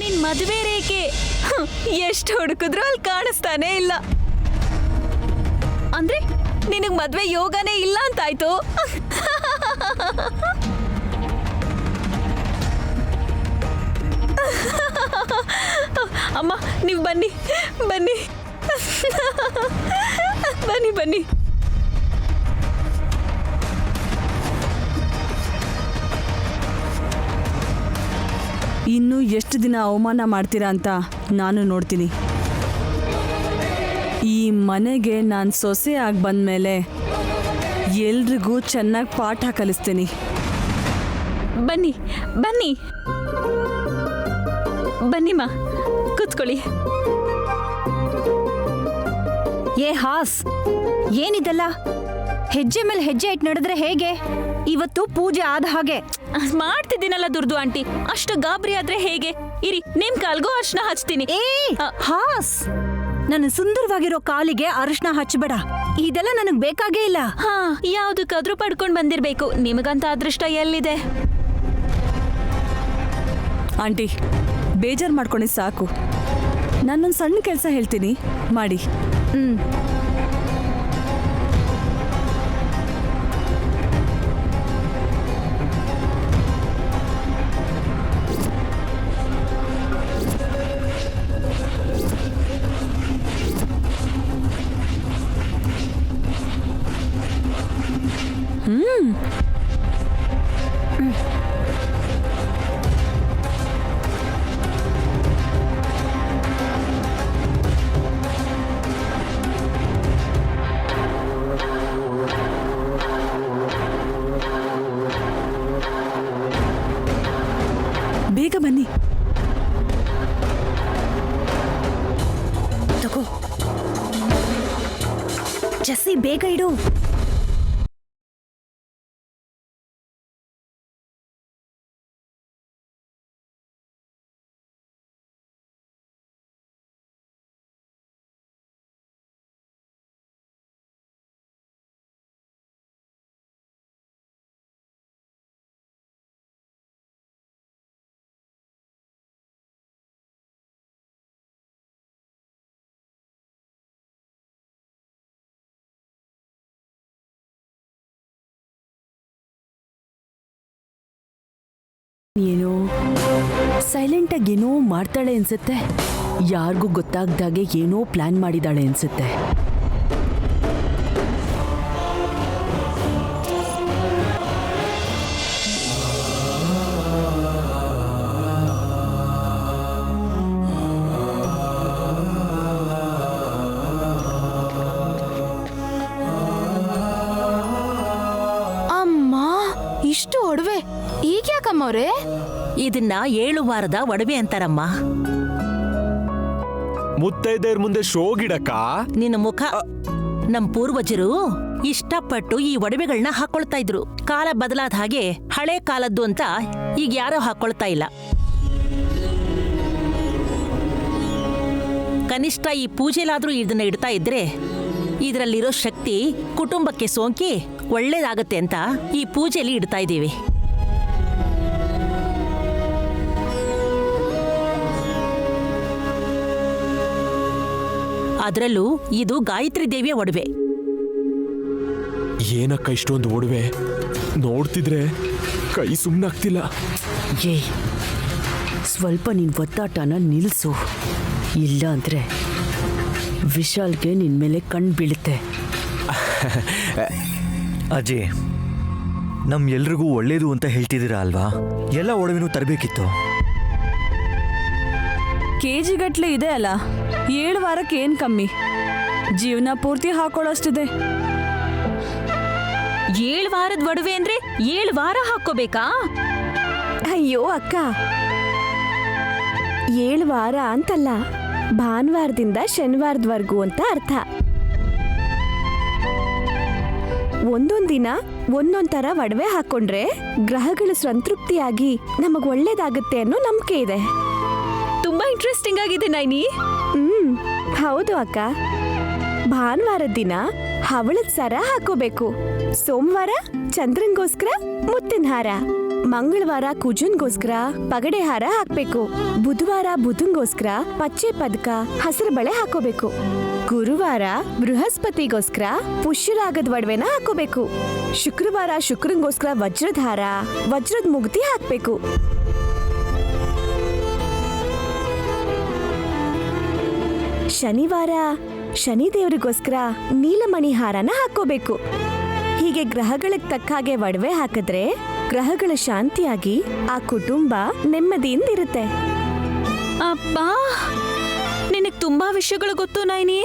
ನಿನ್ ಮದುವೆ ರೇಖೆ ಎಷ್ಟು ಹುಡುಕಿದ್ರು ಅಲ್ಲಿ ಕಾಣಿಸ್ತಾನೆ ಇಲ್ಲ. ಅಂದ್ರೆ ನಿನಗ್ ಮದ್ವೆ ಯೋಗನೇ ಇಲ್ಲ ಅಂತಾಯ್ತು. ಅಮ್ಮ ನೀವು ಬನ್ನಿ ಬನ್ನಿ ಬನ್ನಿ ಬನ್ನಿ. ಇನ್ನು ಎಷ್ಟು ದಿನ ಅವಮಾನ ಮಾಡ್ತೀರಾ ಅಂತ ನಾನು ನೋಡ್ತೀನಿ. ಈ ಮನೆಗೆ ನಾನು ಸೊಸೆ ಆಗಿ ಬಂದಮೇಲೆ ಎಲ್ರಿಗೂ ಚೆನ್ನಾಗಿ ಪಾಠ ಕಲಿಸ್ತೀನಿ. ಬನ್ನಿ ಬನ್ನಿ ಬನ್ನಿಮ್ಮ, ಕೂತ್ಕೊಳ್ಳಿ. ಏ ಹಾಸ್, ಏನಿದೆಲ್ಲ? ಹೆಜ್ಜೆ ಮೇಲೆ ಹೆಜ್ಜೆ ಇಟ್ಟು ನಡೆದ್ರೆ ಹೇಗೆ? ಇವತ್ತು ಪೂಜೆ ಆದ ಹಾಗೆ. ಮಾಡ್ತಿದ್ದೀನಲ್ಲ ದುರ್ದು ಆಂಟಿ, ಅಷ್ಟು ಗಾಬರಿ ಆದ್ರೆ ಹೇಗೆ? ಇರಿ, ನಿಮ್ ಕಾಲ್ಗೂ ಅರ್ಶನ ಹಚ್ತೀನಿ. ಏ ಹಾಸ್, ನನ್ನ ಸುಂದರವಾಗಿರೋ ಕಾಲಿಗೆ ಅರಿಶಿನ ಹಚ್ಚಬೇಡ. ಇದೆಲ್ಲ ನನಗ್ ಬೇಕಾಗೇ ಇಲ್ಲ. ಹಾ, ಯಾವ್ದಕ್ಕಾದ್ರೂ ಪಡ್ಕೊಂಡ್ ಬಂದಿರ್ಬೇಕು. ನಿಮಗಂತ ಅದೃಷ್ಟ ಎಲ್ಲಿದೆ? ಆಂಟಿ, ಬೇಜಾರು ಮಾಡ್ಕೊಂಡು ಸಾಕು. ನಾನೊಂದು ಸಣ್ಣ ಕೆಲಸ ಹೇಳ್ತೀನಿ, ಮಾಡಿ. ಬೇಗ ಬನ್ನಿ. ತಗೋ ಜಸ್ಸಿ, ಬೇಗ ಇಡು. ಏನೋ ಸೈಲೆಂಟಾಗಿ ಏನೋ ಮಾಡ್ತಾಳೆ ಅನ್ಸುತ್ತೆ. ಯಾರಿಗೂ ಗೊತ್ತಾಗ್ದಾಗೆ ಏನೋ ಪ್ಲಾನ್ ಮಾಡಿದಾಳೆ ಅನ್ಸುತ್ತೆ. ಅಮ್ಮ, ಇಷ್ಟು ಒಡವೆ ಈಗ್ಯಾಕಮ್ಮವ್ರೆ? ಇದನ್ನ 7 ವಾರದ ಒಡವೆ ಅಂತಾರಮ್ಮ. ಮುತ್ತೈದೆಯರ ಮುಂದೆ ಶೋ ಗಿಡಕ್ಕ ನಿನ್ನ ಮುಖ. ನಮ್ ಪೂರ್ವಜರು ಇಷ್ಟಪಟ್ಟು ಈ ಒಡವೆಗಳನ್ನ ಹಾಕೊಳ್ತಾ ಇದ್ರು. ಕಾಲ ಬದಲಾದ ಹಾಗೆ ಹಳೆ ಕಾಲದ್ದು ಅಂತ ಈಗ ಯಾರೋ ಹಾಕೊಳ್ತಾ ಇಲ್ಲ. ಕನಿಷ್ಠ ಈ ಪೂಜೆಲಾದ್ರೂ ಇದನ್ನ ಇಡ್ತಾ ಇದ್ರೆ ಇದರಲ್ಲಿರೋ ಶಕ್ತಿ ಕುಟುಂಬಕ್ಕೆ ಸೋಂಕಿ ಒಳ್ಳೇದಾಗತ್ತೆ ಅಂತ ಈ ಪೂಜೆಯಲ್ಲಿ ಇಡ್ತಾ ಇದ್ದೀವಿ. ಅದರಲ್ಲೂ ಇದು ಗಾಯತ್ರಿ ದೇವಿಯ ಒಡವೆ. ಏನಕ್ಕ ಇಷ್ಟೊಂದು ಒಡವೆ? ನೋಡ್ತಿದ್ರೆ ಕೈ ಸುಮ್ಮನಾಗ್ತಿಲ್ಲ. ಏ, ಸ್ವಲ್ಪ ನಿನ್ ಒತ್ತಾಟನ ನಿಲ್ಸು, ಇಲ್ಲ ಅಂದ್ರೆ ವಿಶಾಲ್ಗೆ ನಿನ್ ಮೇಲೆ ಕಣ್ ಬೀಳುತ್ತೆ. ಅಜಯ್, ಎಲ್ರಿಗೂ ಒಳ್ಳೇದು ಅಂತ ಹೇಳ್ತಿದ್ದೀರಾ ಅಲ್ವಾ? ಎಲ್ಲ ಒಡವೆನೂ ತರಬೇಕಿತ್ತು. ಕೆಜಿಗಟ್ಲೆ ಇದೆ ಅಲ್ಲ, 7 ವಾರಕ್ಕೆ ಏನ್ ಕಮ್ಮಿ? ಜೀವನ ಪೂರ್ತಿ ಹಾಕೊಳ್ಳೋಷ್ಟಿದೆ. 7 ವಾರದ ಒಡವೆ ಅಂದ್ರೆ 7 ವಾರ ಹಾಕೋಬೇಕಾ? ಅಯ್ಯೋ ಅಕ್ಕ, 7 ವಾರ ಅಂತಲ್ಲ, ಭಾನುವಾರದಿಂದ ಶನಿವಾರದವರೆಗೂ ಅಂತ ಅರ್ಥ. ಒಂದೊಂದ್ ದಿನ ಒಂದೊಂದ್ ತರ ಒಡವೆ ಹಾಕೊಂಡ್ರೆ ಗ್ರಹಗಳು ಸಂತೃಪ್ತಿಯಾಗಿ ನಮಗ್ ಒಳ್ಳೇದಾಗುತ್ತೆ ಅನ್ನೋ ನಂಬಿಕೆ ಇದೆ. ತುಂಬಾ ಇಂಟ್ರೆಸ್ಟಿಂಗ್ ಆಗಿದೆ ನೈನಿ. ಹೌದು ಅಕ್ಕ. ಭಾನುವಾರದ ದಿನ ಹವಳದ ಸರ ಹಾಕೋಬೇಕು, ಸೋಮವಾರ ಚಂದ್ರನ್ಗೋಸ್ಕರ ಮುತ್ತಿನ ಹಾರ, ಮಂಗಳವಾರ ಕುಜನ್ಗೋಸ್ಕರ ಪಗಡೆ ಹಾರ ಹಾಕ್ಬೇಕು. ಬುಧವಾರ ಬುಧನ್ಗೋಸ್ಕರ ಪಚ್ಚೆ ಪದಕ ಹಸಿರು ಬಳೆ ಹಾಕೋಬೇಕು. ಗುರುವಾರ ಬೃಹಸ್ಪತಿಗೋಸ್ಕರ ಪುಷ್ಯರಾಗದ ಒಡವೆನ ಹಾಕೋಬೇಕು. ಶುಕ್ರವಾರ ಶುಕ್ರಂಗೋಸ್ಕರ ವಜ್ರದ ಹಾರ ವಜ್ರದ ಮುಗ್ತಿ ಹಾಕ್ಬೇಕು. ಶನಿವಾರ ಶನಿದೇವರಿಗೋಸ್ಕರ ನೀಲಮಣಿ ಹಾರನ ಹಾಕೋಬೇಕು. ಹೀಗೆ ಗ್ರಹಗಳಿಗೆ ತಕ್ಕ ಹಾಗೆ ಒಡವೆ ಹಾಕಿದ್ರೆ ಗ್ರಹಗಳ ಶಾಂತಿಯಾಗಿ ಆ ಕುಟುಂಬ ನೆಮ್ಮದಿಯಿಂದಿರುತ್ತೆ. ಅಪ್ಪಾ ನಿನಗ್ ತುಂಬಾ ವಿಷಯಗಳು ಗೊತ್ತು ನೈನಿ.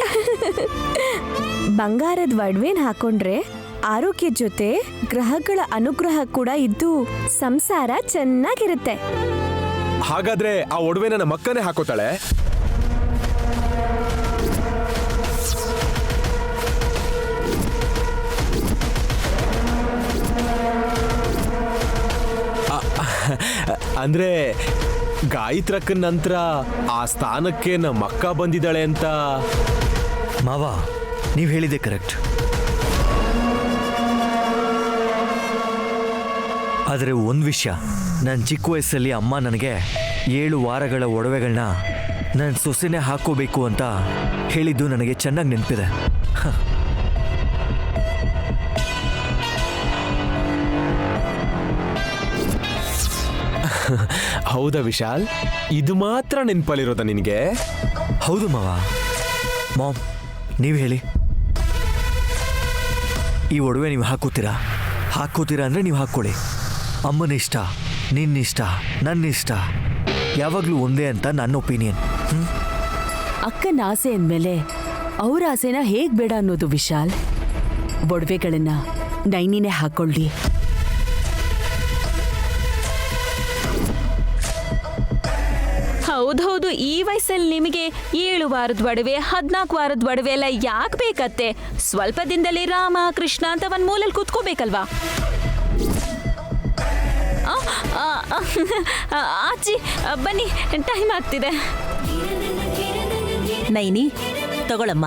ಬಂಗಾರದ ಒಡವೆನ ಹಾಕೊಂಡ್ರೆ ಆರೋಗ್ಯ ಜೊತೆ ಗ್ರಹಗಳ ಅನುಗ್ರಹ ಕೂಡ ಇದ್ದು ಸಂಸಾರ ಚೆನ್ನಾಗಿರುತ್ತೆ. ಹಾಗಾದ್ರೆ ಆ ಒಡವೆನ ನಮ್ಮ ಅಕ್ಕನೇ ಹಾಕೋತಾಳೆ. ಅಂದ್ರೆ ಗಾಯತ್ರಕ್ಕನ ನಂತರ ಆ ಸ್ಥಾನಕ್ಕೆ ನಮ್ಮ ಅಕ್ಕ ಬಂದಿದ್ದಾಳೆ ಅಂತ. ಮಾವ, ನೀವು ಹೇಳಿದೆ ಕರೆಕ್ಟ್. ಆದರೆ ಒಂದು ವಿಷಯ, ನನ್ನ ಚಿಕ್ಕ ವಯಸ್ಸಲ್ಲಿ ಅಮ್ಮ ನನಗೆ 7 ವಾರಗಳ ಒಡವೆಗಳನ್ನ ನನ್ನ ಸೊಸೆನೇ ಹಾಕೋಬೇಕು ಅಂತ ಹೇಳಿದ್ದು ನನಗೆ ಚೆನ್ನಾಗಿ ನೆನಪಿದೆ. ಹೌದಾ ವಿಶಾಲ್, ಇದು ಮಾತ್ರ ನೆನಪಲ್ಲಿರೋದ ನಿನಗೆ? ಹೌದು ಮಾವ. ಮಾಮ್, ನೀವು ಹೇಳಿ, ಈ ಒಡವೆ ನೀವು ಹಾಕೋತೀರಾ ಅಂದರೆ ನೀವು ಹಾಕ್ಕೊಳ್ಳಿ. ಅಮ್ಮನ ಇಷ್ಟ, ನಿನ್ನಿಷ್ಟ, ನನ್ನ ಇಷ್ಟ ಯಾವಾಗಲೂ ಒಂದೇ ಅಂತ ನನ್ನ ಒಪಿನಿಯನ್. ಅಕ್ಕನ ಆಸೆ ಅಂದಮೇಲೆ ಅವ್ರ ಆಸೆನ ಹೇಗ್ ಬೇಡ ಅನ್ನೋದು ವಿಶಾಲ್. ಒಡವೆಗಳನ್ನ ನೈನಿನೇ ಹಾಕೊಳ್ಳಿ. ಹೌದೌದು, ಈ ವಯಸ್ಸಲ್ಲಿ ನಿಮಗೆ 7 ವಾರದ ಒಡವೆ 14 ವಾರದ ಒಡವೆ ಎಲ್ಲ ಯಾಕೆ ಬೇಕತ್ತೆ? ಸ್ವಲ್ಪ ದಿನದಲ್ಲಿ ರಾಮ ಕೃಷ್ಣ ಅಂತ ಒಂದ್ ಮೂಲಲ್ಲಿ ಕೂತ್ಕೋಬೇಕಲ್ವಾ? ಆಚಿ ಬನ್ನಿ, ಟೈಮ್ ಆಗ್ತಿದೆ. ನೈನಿ ತಗೊಳಮ್ಮ.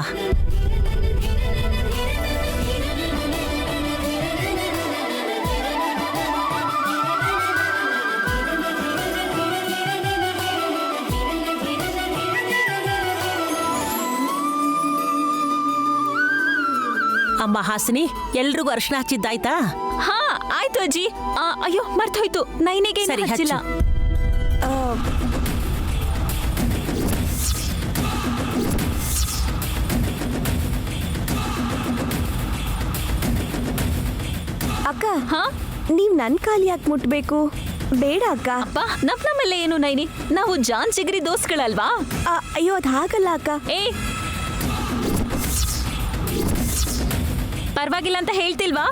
ಅಮ್ಮ ಹಾಸಿನಿ, ಎಲ್ರಿಗೂ ಅರ್ಶನ ಹಚ್ಚಿದ್ದಾಯ್ತಾ? ಹಾ ಆಯ್ತು ಅಜ್ಜಿ. ಅಯ್ಯೋ ಮರ್ತೋಯ್ತು, ನೈನಿಗೆ ಸರಿ, ಹಚ್ಚಿಲ್ಲ. ಅಕ್ಕ, ಹಾ ನೀವ್ ನನ್ ಕಾಲ್ ಯಾಕೆ ಮುಟ್ಬೇಕು? ಬೇಡ ಅಕ್ಕ. ಅಪ್ಪ, ನಮ್ಮಲ್ಲೇ ಏನು ನೈನಿ, ನಾವು ಜಾನ್ ಚಿಗರಿ ದೋಸ್ತ್ಗಳಲ್ವಾ? ಅಯ್ಯೋ ಅದ್ ಹಾಗಲ್ಲ ಅಕ್ಕ. ಏ ಪರವಾಗಿಲ್ಲ ಅಂತ ಹೇಳ್ತಿಲ್ವಾ?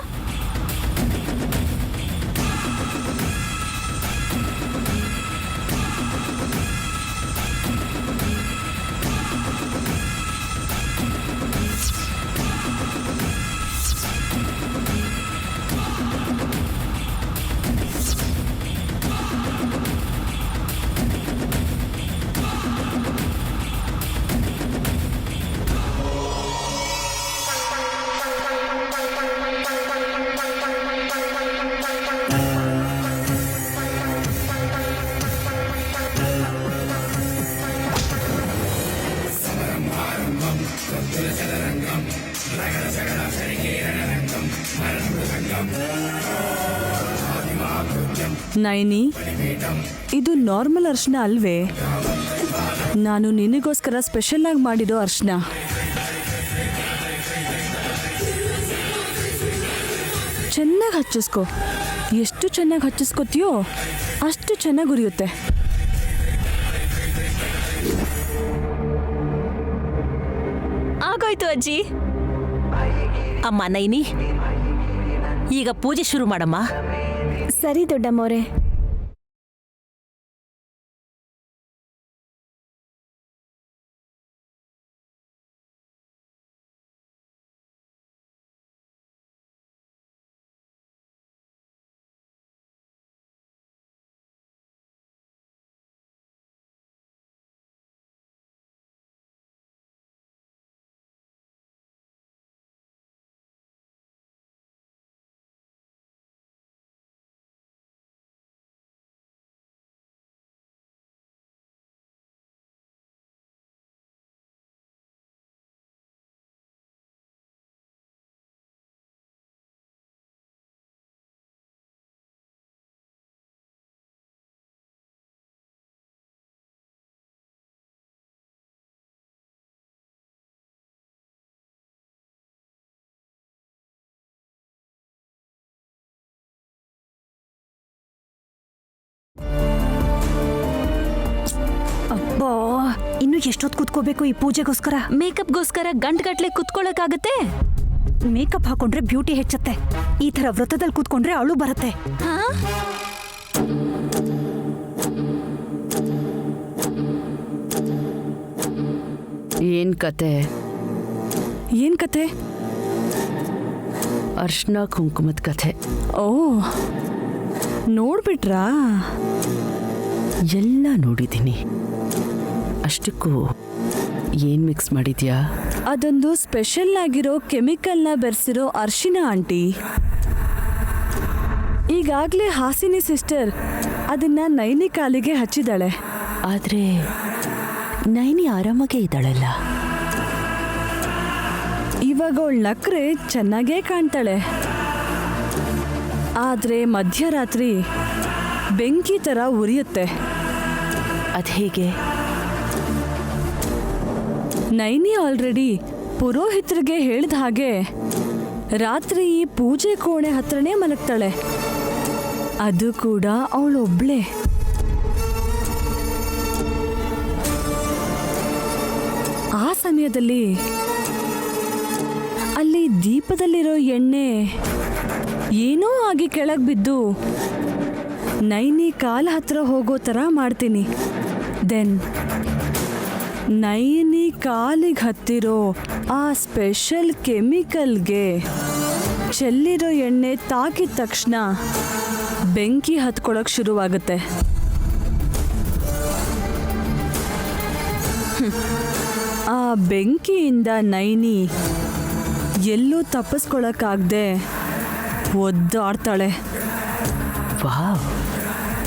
ನೈನಿ, ಇದು ನಾರ್ಮಲ್ ಅರ್ಶನ ಅಲ್ವೇ? ನಾನು ನಿನಗೋಸ್ಕರ ಸ್ಪೆಷಲ್ ಆಗಿ ಮಾಡಿರೋ ಅರ್ಶನ. ಚೆನ್ನಾಗಿ ಹಚ್ಚಿಸ್ಕೊ. ಎಷ್ಟು ಚೆನ್ನಾಗಿ ಹಚ್ಚಿಸ್ಕೊತೀಯೋ ಅಷ್ಟು ಚೆನ್ನಾಗಿ ಉರಿಯುತ್ತೆ. ಆಗೋಯ್ತು ಅಜ್ಜಿ. ಅಮ್ಮ ನೈನಿ, ಈಗ ಪೂಜೆ ಶುರು ಮಾಡಮ್ಮ. ಸರಿ ದೊಡ್ಡಮ್ಮೋರೆ. ಅಬ್ಬಾ, ಇನ್ನು ಎಷ್ಟೊತ್ತು ಕೂತ್ಕೋಬೇಕು ಈ ಪೂಜೆಗೋಸ್ಕರ? ಮೇಕಪ್ಗೋಸ್ಕರ ಗಂಟ್ಗಟ್ಲೆ ಕುತ್ಕೊಳಕ್ಕಾಗತ್ತೆ? ಮೇಕಪ್ ಹಾಕೊಂಡ್ರೆ ಬ್ಯೂಟಿ ಹೆಚ್ಚತ್ತೆ. ಈ ತರ ವ್ರತದಲ್ಲಿ ಕೂತ್ಕೊಂಡ್ರೆ ಅಳು ಬರುತ್ತೆ. ಹಾ? ಏನ್ ಕತೆ? ಏನ್ ಕತೆ? ಅರ್ಶನ ಕುಂಕುಮದ ಕಥೆ. ಓ, ನೋಡ್ಬಿಟ್ರಾ? ಎಲ್ಲ ನೋಡಿದ್ದೀನಿ. ಅಷ್ಟಕ್ಕೂ ಏನ್ ಮಿಕ್ಸ್ ಮಾಡಿದ್ಯಾ? ಅದೊಂದು ಸ್ಪೆಷಲ್ ಆಗಿರೋ ಕೆಮಿಕಲ್ನ ಬೆರೆಸಿರೋ ಅರ್ಶಿನ ಆಂಟಿ. ಈಗಾಗ್ಲೇ ಹಾಸಿನಿ ಸಿಸ್ಟರ್ ಅದನ್ನ ನೈನಿ ಕಾಲಿಗೆ ಹಚ್ಚಿದಾಳೆ. ಆದ್ರೆ ನೈನಿ ಆರಾಮಾಗೇ ಇದ್ದಾಳಲ್ಲ. ಇವಾಗ ಅವಳ ನಕ್ರೆ ಚೆನ್ನಾಗೇ ಕಾಣ್ತಾಳೆ. ಆದ್ರೆ ಮಧ್ಯರಾತ್ರಿ ಬೆಂಕಿ ತರ ಉರಿಯುತ್ತೆ. ಅದ್ ಹೇಗೆ? ನೈನಿ ಆಲ್ರೆಡಿ ಪುರೋಹಿತರಿಗೆ ಹೇಳಿದ ಹಾಗೆ ರಾತ್ರಿ ಈ ಪೂಜೆ ಕೋಣೆ ಹತ್ರನೇ ಮಲಗ್ತಾಳೆ. ಅದು ಕೂಡ ಅವಳೊಬ್ಳೆ. ಆ ಸಮಯದಲ್ಲಿ ಅಲ್ಲಿ ದೀಪದಲ್ಲಿರೋ ಎಣ್ಣೆ ಏನೋ ಆಗಿ ಕೆಳಗೆ ಬಿದ್ದು ನೈನಿ ಕಾಲ ಹತ್ರ ಹೋಗೋ ಥರ ಮಾಡ್ತೀನಿ. ದೆನ್ ನೈನಿ ಕಾಲಿಗೆ ಹತ್ತಿರೋ ಆ ಸ್ಪೆಷಲ್ ಕೆಮಿಕಲ್ಗೆ ಚೆಲ್ಲಿರೋ ಎಣ್ಣೆ ತಾಕಿದ ತಕ್ಷಣ ಬೆಂಕಿ ಹತ್ಕೊಳಕ್ ಶುರುವಾಗುತ್ತೆ. ಆ ಬೆಂಕಿಯಿಂದ ನೈನಿ ಎಲ್ಲೂ ತಪ್ಪಿಸ್ಕೊಳಕ್ಕಾಗದೆ ಒದ್ದಾಡ್ತಾಳೆ. ವಾವ್,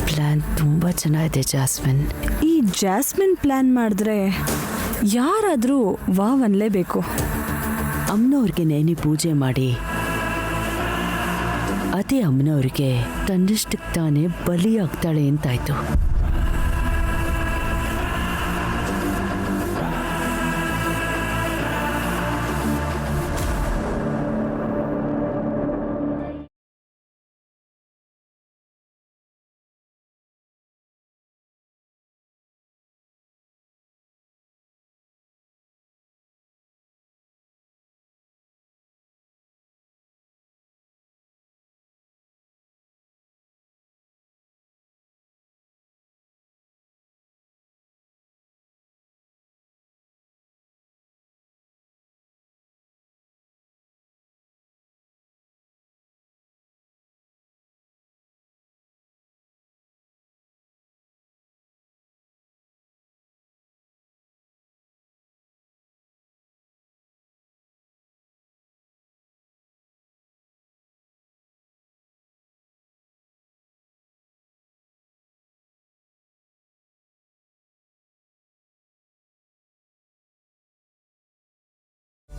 ಪ್ಲಾನ್ ತುಂಬಾ ಚೆನ್ನಾಗಿದೆ ಜಾಸ್ಮಿನ್. ಈ ಜಾಸ್ಮಿನ್ ಪ್ಲಾನ್ ಮಾಡಿದ್ರೆ ಯಾರಾದರೂ ವಾವ್ ಅನ್ಲೇಬೇಕು. ಅಮ್ಮನವ್ರಿಗೆ ನೈನಿ ಪೂಜೆ ಮಾಡಿ ಅದೇ ಅಮ್ಮನವ್ರಿಗೆ ತನ್ನಷ್ಟಕ್ಕೆ ತಾನೇ ಬಲಿಯಾಗ್ತಾಳೆ ಅಂತಾಯ್ತು.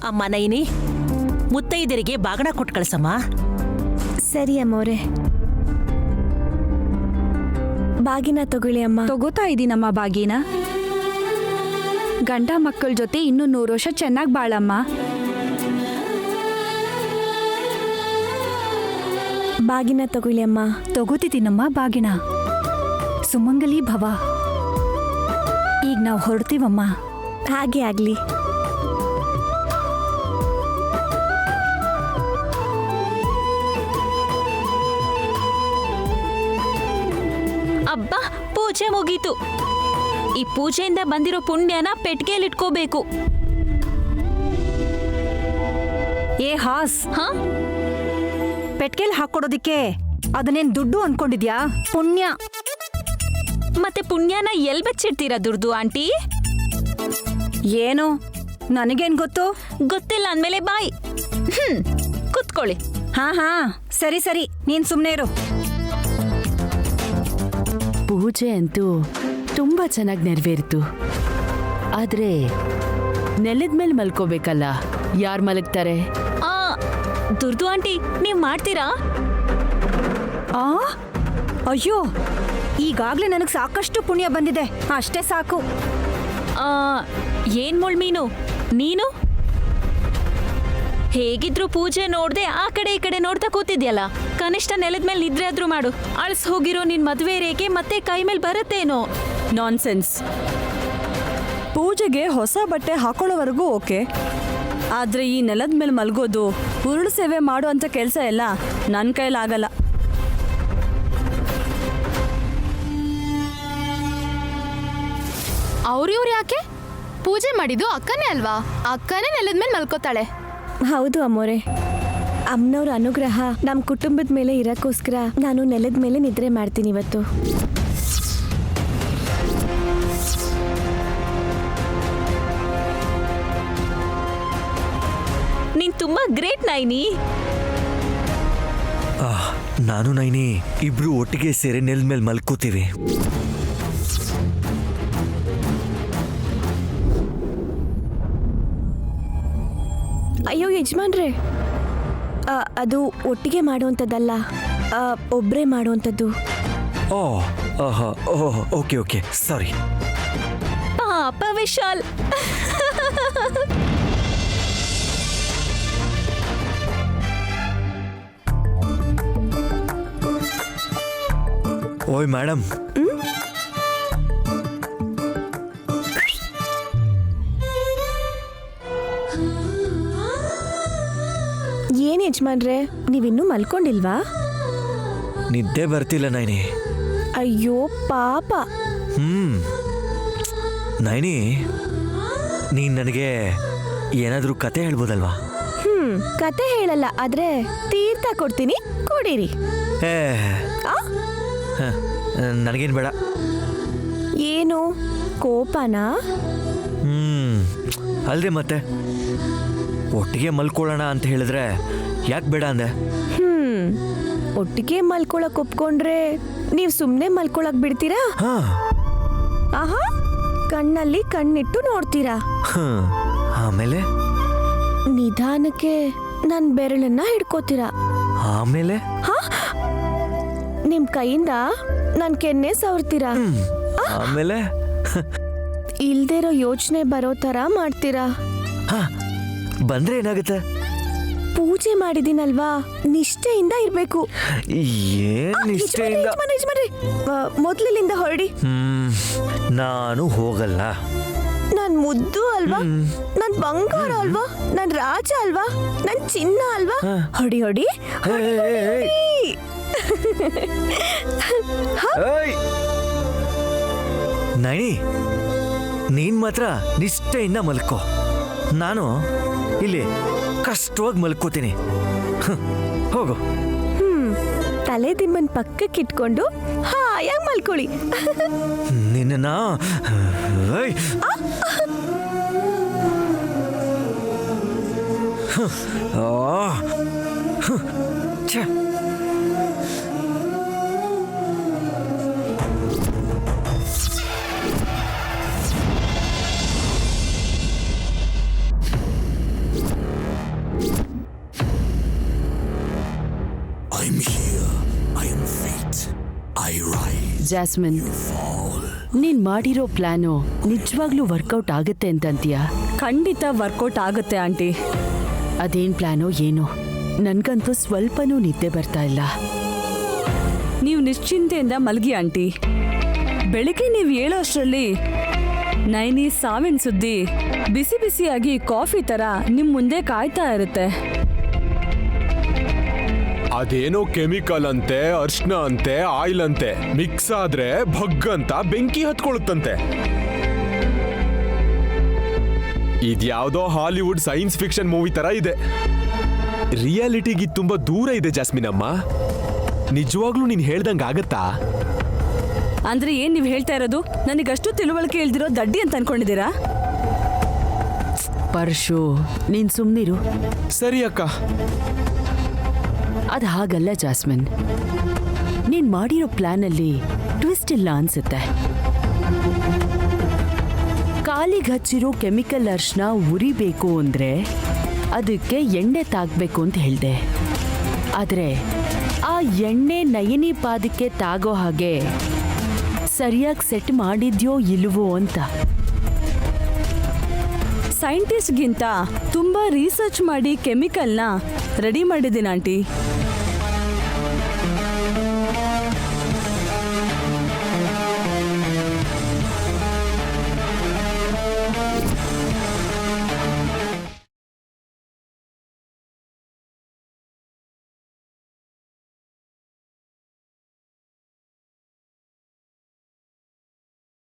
ಅಮ್ಮ ನೈನಿ, ಮುತ್ತೈದರಿಗೆ ಬಾಗಣ ಕೊಟ್ಟು ಕಳ್ಸಮ್ಮ. ಸರಿ ಅಮ್ಮೋರೆ. ಬಾಗಿನ ತಗೊಳ್ಳಿ ಅಮ್ಮ. ತಗೋತಾ ಇದೀನಮ್ಮ ಬಾಗಿನ. ಗಂಡ ಮಕ್ಕಳ ಜೊತೆ ಇನ್ನೂ 100 ವರ್ಷ ಚೆನ್ನಾಗಿ ಬಾಳಮ್ಮ. ಬಾಗಿನ ತಗೊಳ್ಳಿ ಅಮ್ಮ. ತಗೋತಿದ್ದೀನಮ್ಮ ಬಾಗಿನ. ಸುಮಂಗಲಿ ಭವ. ಈಗ ನಾವು ಹೊರಡ್ತೀವಮ್ಮ. ಹಾಗೆ ಆಗ್ಲಿ. ಅಬ್ಬಾ, ಪೂಜೆ ಮುಗೀತು. ಈ ಪೂಜೆಯಿಂದ ಬಂದಿರೋ ಪುಣ್ಯನ ಪೆಟ್ಟಿಗೆಲಿಟ್ಕೋಬೇಕು. ಏ ಹಾಸ್, ಹಾ? ಪೆಟ್ಗೆಲ್ ಹಾಕೊಡೋದಿಕ್ಕೆ ಅದನ್ನೇನ್ ದುಡ್ಡು ಅನ್ಕೊಂಡಿದ್ಯಾ? ಪುಣ್ಯ. ಮತ್ತೆ ಪುಣ್ಯನ ಎಲ್ ಬಚ್ಚಿಡ್ತೀರಾ ದುಡ್ದು ಆಂಟಿ? ಏನು ನನಗೇನ್ ಗೊತ್ತು? ಗೊತ್ತಿಲ್ಲ ಅಂದ್ಮೇಲೆ ಬಾಯ್. ಕುತ್ಕೊಳ್ಳಿ. ಹಾ ಹಾ, ಸರಿ ಸರಿ, ನೀನ್ ಸುಮ್ನೆ ಇರು. ಪೂಜೆ ಅಂತೂ ತುಂಬಾ ಚೆನ್ನಾಗಿ ನೆರವೇರಿತು. ಆದ್ರೆ ನೆಲದ ಮೇಲೆ ಮಲ್ಕೋಬೇಕಲ್ಲ, ಯಾರು ಮಲಗ್ತಾರೆ? ದುರ್ದು ಆಂಟಿ, ನೀವ್ ಮಾಡ್ತೀರಾ? ಆ ಅಯ್ಯೋ, ಈಗಾಗ್ಲೇ ನನಗೆ ಸಾಕಷ್ಟು ಪುಣ್ಯ ಬಂದಿದೆ, ಅಷ್ಟೇ ಸಾಕು. ಏನ್ ಮುಳ್ಮೀನು ನೀನು? ಹೇಗಿದ್ರು ಪೂಜೆ ನೋಡ್ದೆ ಆ ಕಡೆ ಈ ಕಡೆ ನೋಡ್ತಾ ಕೂತಿದ್ಯಲ್ಲ. ಕನಿಷ್ಠ ನೆಲದ ಮೇಲೆ ನಿದ್ರೆ ಆದ್ರೂ ಮಾಡು. ಅಳ್ಸ್ ಹೋಗಿರೋ ನಿನ್ ಮದ್ವೆ ರೇಖೆ ಮತ್ತೆ ಕೈ ಮೇಲೆ ಬರತ್ತೇನೋ. ನಾನ್ಸೆನ್ಸ್. ಪೂಜೆಗೆ ಹೊಸ ಬಟ್ಟೆ ಹಾಕೊಳ್ಳೋವರೆಗೂ ಓಕೆ, ಆದ್ರೆ ಈ ನೆಲದ ಮೇಲೆ ಮಲ್ಗೋದು, ಉರುಳು ಸೇವೆ ಮಾಡೋ ಅಂತ ಕೆಲಸ ಎಲ್ಲ ನನ್ನ ಕೈಲಾಗಲ್ಲ. ಅವ್ರಿವ್ರು ಯಾಕೆ? ಪೂಜೆ ಮಾಡಿದ್ದು ಅಕ್ಕನೇ ಅಲ್ವಾ? ಅಕ್ಕನೇ ನೆಲದ ಮೇಲೆ ಮಲ್ಕೋತಾಳೆ. ಹೌದು ಅಮ್ಮೋರೆ, ಅಮ್ಮನವ್ರ ಅನುಗ್ರಹ ನಮ್ಮ ಕುಟುಂಬದ ಮೇಲೆ ಇರಕ್ಕೋಸ್ಕರ ನಾನು ನೆಲದ ಮೇಲೆ ನಿದ್ರೆ ಮಾಡ್ತೀನಿ ಇವತ್ತು. ನೀನ್ ತುಂಬಾ ಗ್ರೇಟ್ ನೈನಿ. ನಾನು ನೈನಿ ಇಬ್ರು ಒಟ್ಟಿಗೆ ಸೇರಿ ನೆಲದ ಮೇಲೆ ಮಲ್ಕೋತೀವಿ. ಅಯ್ಯೋ ಯಜಮಾನ್ರೆ, ಅದು ಒಟ್ಟಿಗೆ ಮಾಡುವಂಥದ್ದಲ್ಲ, ಒಬ್ಬರೇ ಮಾಡುವಂಥದ್ದು. ಓಕೆ ಓಕೆ, ಸಾರಿ. ಪಾಪ ವಿಶಾಲ್. ಓಯ್ ಮೇಡಮ್, ಏನ್ ಯಜಮಾನ್ರೆ, ನೀವಿನ್ನೂ ಮಲ್ಕೊಂಡಿಲ್ವಾ? ನಿದ್ದೆ ಬರ್ತಿಲ್ಲ ನೈನಿ. ಅಯ್ಯೋ ಪಾಪ. ನೈನಿ, ನೀನ್ ನನಗೆ ಏನಾದರೂ ಕತೆ ಹೇಳ್ಬೋದಲ್ವಾ? ಕತೆ ಹೇಳಲ್ಲ, ಆದ್ರೆ ತೀರ್ಥ ಕೊಡ್ತೀನಿ, ಕುಡೀರಿ. ನನಗೇನು ಬೇಡ. ಏನು ಕೋಪನಾ? ಅಲ್ದೆ ಮತ್ತೆ ಒಟ್ಟಿಗೆ ಮಲ್ಕೊಳ್ಳೋಣ ಅಂತ ಹೇಳಿದ್ರೆ ಯಾಕೆ ಬೇಡ ಅಂದೆ? ಒಟ್ಟಿಗೆ ಮಲ್ಕೊಳಕ್ ಒಪ್ಕೊಂಡ್ರೆ ನೀವ್ ಸುಮ್ನೆ ಮಲ್ಕೊಳಕ್ ಬಿಡ್ತೀರಾ? ಆಹಾ, ಕಣ್ಣಲ್ಲಿ ಕಣ್ಣಿಟ್ಟು ನೋಡ್ತೀರಾ. ಆಮೇಲೆ ನಿಧಾನಕ್ಕೆ ನನ್ ಬೆರಳನ್ನ ಹಿಡ್ಕೋತೀರಾ. ಆಮೇಲೆ ನಿಮ್ ಕೈಯಿಂದ ನನ್ ಕೆನ್ನೆ ಸವರ್ತೀರಾ. ಆಮೇಲೆ ಇಲ್ದಿರೋ ಯೋಚನೆ ಬರೋ ತರ ಮಾಡ್ತೀರಾ. ಬಂದ್ರೆ ಏನಾಗುತ್ತೆ? ಪೂಜೆ ಮಾಡಿದಿನಲ್ವಾ, ನಿಷ್ಠೆಯಿಂದ ಇರ್ಬೇಕು. ಏನ್ ನಿಷ್ಠೆಯಿಂದ? ಮೊದ್ಲಿನಿಂದ ಹೊರಡಿ. ನಾನು ಹೋಗಲ್ಲ. ನನ್ ಮುದ್ದು ಅಲ್ವಾ, ನನ್ ಬಂಗಾರ ಅಲ್ವಾ, ನನ್ ರಾಜ ಅಲ್ವಾ, ನನ್ ಚಿನ್ನ ಅಲ್ವಾ. ಹೊಡಿ ಹೊಡಿ. ನೈನಿ, ನೀನ್ ಮಾತ್ರ ನಿಷ್ಠೆಯಿಂದ ಮಲ್ಕೋ. ನಾನು ಇಲ್ಲಿ ಕಷ್ಟವಾಗಿ ಮಲ್ಕೋತೀನಿ. ಹೋಗು. ತಲೆ ದಿಮ್ಮನ್ ಪಕ್ಕಕ್ಕೆ ಇಟ್ಕೊಂಡು ಹಾಯಾಗಿ ಮಲ್ಕೊಳ್ಳಿ. ನಿನ್ನ ಜಾಸ್ಮಿನ್, ನೀನ್ ಮಾಡಿರೋ ಪ್ಲಾನು ನಿಜವಾಗ್ಲೂ ವರ್ಕೌಟ್ ಆಗುತ್ತೆ ಅಂತಂತೀಯಾ? ಖಂಡಿತ ವರ್ಕೌಟ್ ಆಗುತ್ತೆ ಆಂಟಿ. ಅದೇನ್ ಪ್ಲಾನೋ ಏನೋ, ನನ್ಗಂತೂ ಸ್ವಲ್ಪನೂ ನಿದ್ದೆ ಬರ್ತಾ ಇಲ್ಲ. ನೀವು ನಿಶ್ಚಿಂತೆಯಿಂದ ಮಲಗಿ ಆಂಟಿ. ಬೆಳಿಗ್ಗೆ ನೀವು ಹೇಳೋ ಅಷ್ಟರಲ್ಲಿ ನೈನಿ ಸಾವಿನ ಸುದ್ದಿ ಬಿಸಿ ಬಿಸಿಯಾಗಿ ಕಾಫಿ ತರ ನಿಮ್ ಮುಂದೆ ಕಾಯ್ತಾ ಇರುತ್ತೆ. ಅದೇನೋ ಕೆಮಿಕಲ್ ಅಂತೆ, ಅರ್ಶನ ಅಂತೆ, ಆಯಿಲ್ ಅಂತೆ, ಮಿಕ್ಸ್ ಆದ್ರೆ ಭಗ್ಗಂತ ಬೆಂಕಿ ಹತ್ಕೊಳ್ಳುತ್ತಂತೆ. ಇದ್ಯಾವುದೋ ಹಾಲಿವುಡ್ ಸೈನ್ಸ್ ಫಿಕ್ಷನ್ ಮೂವಿ ತರ ಇದೆ. ರಿಯಾಲಿಟಿಗೆ ತುಂಬಾ ದೂರ ಇದೆ ಜಾಸ್ಮಿನ್ ಅಮ್ಮ. ನಿಜವಾಗ್ಲೂ ನೀನ್ ಹೇಳ್ದಂಗ ಆಗತ್ತಾ? ಅಂದ್ರೆ ಏನ್ ನೀವು ಹೇಳ್ತಾ ಇರೋದು? ನನಗಷ್ಟು ತಿಳುವಳಿಕೆ ಇಲ್ದಿರೋ ದಡ್ಡಿ ಅಂತ ಅನ್ಕೊಂಡಿದ್ದೀರಾ? ಪರಶು, ನೀನ್ ಸುಮ್ನಿರು. ಸರಿ ಅಕ್ಕ. ಅದು ಹಾಗಲ್ಲ ಜಾಸ್ಮಿನ್, ನೀನ್ ಮಾಡಿರೋ ಪ್ಲಾನಲ್ಲಿ ಟ್ವಿಸ್ಟ್ ಇಲ್ಲ ಅನ್ಸುತ್ತೆ. ಕಾಲಿಗೆ ಹಚ್ಚಿರೋ ಕೆಮಿಕಲ್ ಅರ್ಶನ ಉರಿಬೇಕು ಅಂದ್ರೆ ಅದಕ್ಕೆ ಎಣ್ಣೆ ತಾಗಬೇಕು ಅಂತ ಹೇಳ್ದೆ. ಆದ್ರೆ ಆ ಎಣ್ಣೆ ನಯನಿ ಪಾದಕ್ಕೆ ತಾಗೋ ಹಾಗೆ ಸರಿಯಾಗಿ ಸೆಟ್ ಮಾಡಿದ್ಯೋ ಇಲ್ವೋ ಅಂತ. ಸೈಂಟಿಸ್ಟ್ಗಿಂತ ತುಂಬಾ ರಿಸರ್ಚ್ ಮಾಡಿ ಕೆಮಿಕಲ್ನ ರೆಡಿ ಮಾಡಿದ್ದೀನಿ ಆಂಟಿ.